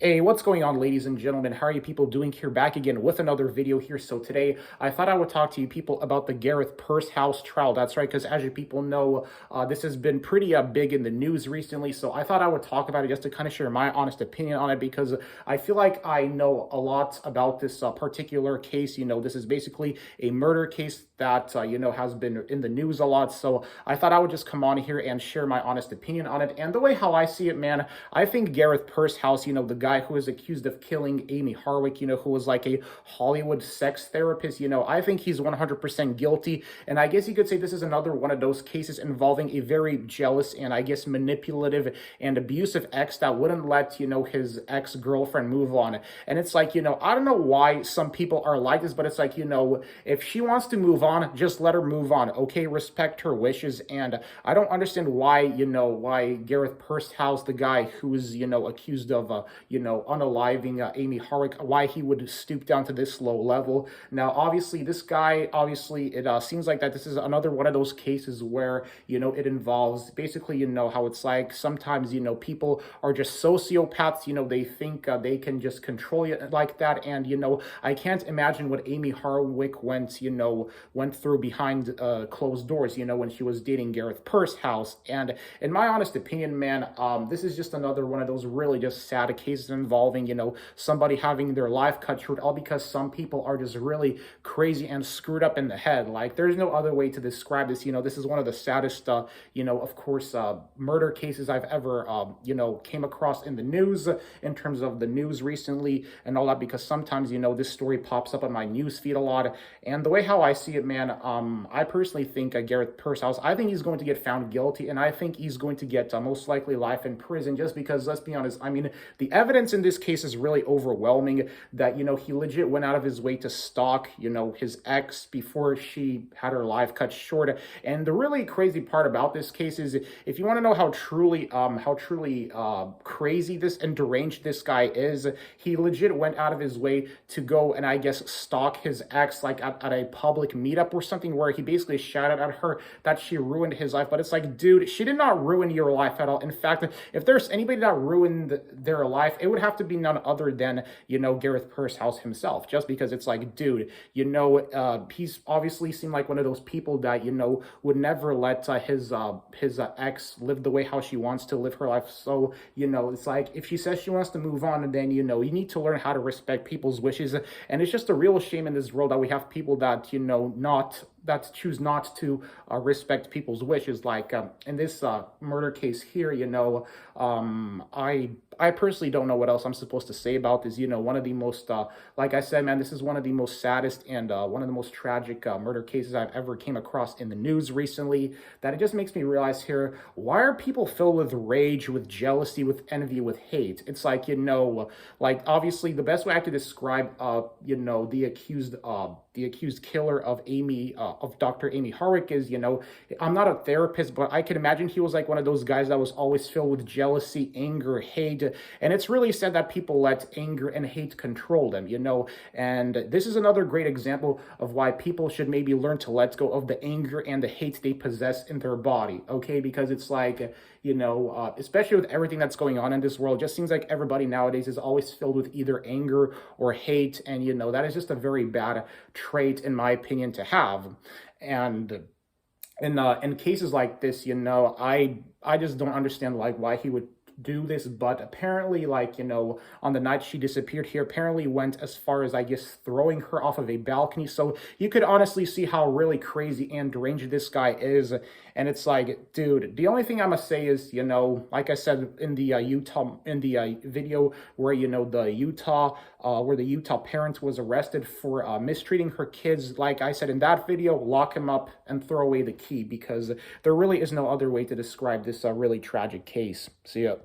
Hey, what's going on, ladies and gentlemen? How are you people doing here? Back again with another video here. So today, I thought I would talk to you people about the Gareth Pursehouse trial. That's right, because as you people know, this has been pretty big in the news recently. So I thought I would talk about it just to kind of share my honest opinion on it, because I feel like I know a lot about this particular case. This is basically a murder case that, has been in the news a lot. So I thought I would just come on here and share my honest opinion on it. And the way how I see it, man, I think Gareth Pursehouse, the guy who is accused of killing Amy Harwick, who was like a Hollywood sex therapist, I think he's 100% guilty. And I guess you could say this is another one of those cases involving a very jealous and I guess manipulative and abusive ex that wouldn't let, his ex-girlfriend move on. And it's like, I don't know why some people are like this, but it's like, if she wants to move on, just let her move on. Okay, respect her wishes. And I don't understand why, why Gareth Pursehouse, the guy who's, accused of, unaliving Amy Harwick, why he would stoop down to this low level. Now, obviously, this guy, it seems like that this is another one of those cases where, it involves basically, how it's like sometimes, people are just sociopaths, they think they can just control you like that. And, I can't imagine what Amy Harwick went through behind closed doors, when she was dating Gareth Pursehouse. And in my honest opinion, man, this is just another one of those really just sad cases involving, somebody having their life cut short, all because some people are just really crazy and screwed up in the head. Like, there's no other way to describe this. This is one of the saddest, of course, murder cases I've ever, came across in the news, in terms of the news recently and all that, because sometimes, this story pops up on my news feed a lot. And the way how I see it, man, I personally think Gareth Pursehouse, I think he's going to get found guilty, and I think he's going to get most likely life in prison, just because, let's be honest, I mean, the evidence in this case is really overwhelming that, he legit went out of his way to stalk, his ex before she had her life cut short. And the really crazy part about this case is, if you want to know how truly crazy this and deranged this guy is, he legit went out of his way to go and I guess stalk his ex, like at a public meetup or something, where he basically shouted at her that she ruined his life. But it's like, dude, she did not ruin your life at all. In fact, if there's anybody that ruined their life, it would have to be none other than, Gareth Pursehouse himself, just because it's like, dude, he's obviously seemed like one of those people that, would never let his ex live the way how she wants to live her life. So, it's like, if she says she wants to move on, then, you need to learn how to respect people's wishes. And it's just a real shame in this world that we have people that, choose not to respect people's wishes. Like in this murder case here, I personally don't know what else I'm supposed to say about this. One of the most, like I said, man, this is one of the most saddest and one of the most tragic murder cases I've ever came across in the news recently, that it just makes me realize here, why are people filled with rage, with jealousy, with envy, with hate? It's like, like, obviously the best way I could describe, the accused killer of of Dr. Amy Harwick is, I'm not a therapist, but I can imagine he was like one of those guys that was always filled with jealousy, anger, hate. And it's really sad that people let anger and hate control them, and this is another great example of why people should maybe learn to let go of the anger and the hate they possess in their body, okay? Because it's like, especially with everything that's going on in this world, it just seems like everybody nowadays is always filled with either anger or hate, and, that is just a very bad trait, in my opinion, to have. And in cases like this, I just don't understand, like, why he would do this. But apparently, like, on the night she disappeared, he apparently went as far as, I guess, throwing her off of a balcony. So you could honestly see how really crazy and deranged this guy is. And it's like, dude, the only thing I'm gonna say is, like I said in the video where, where the Utah parent was arrested for mistreating her kids, like I said in that video, lock him up and throw away the key, because there really is no other way to describe this really tragic case. See ya.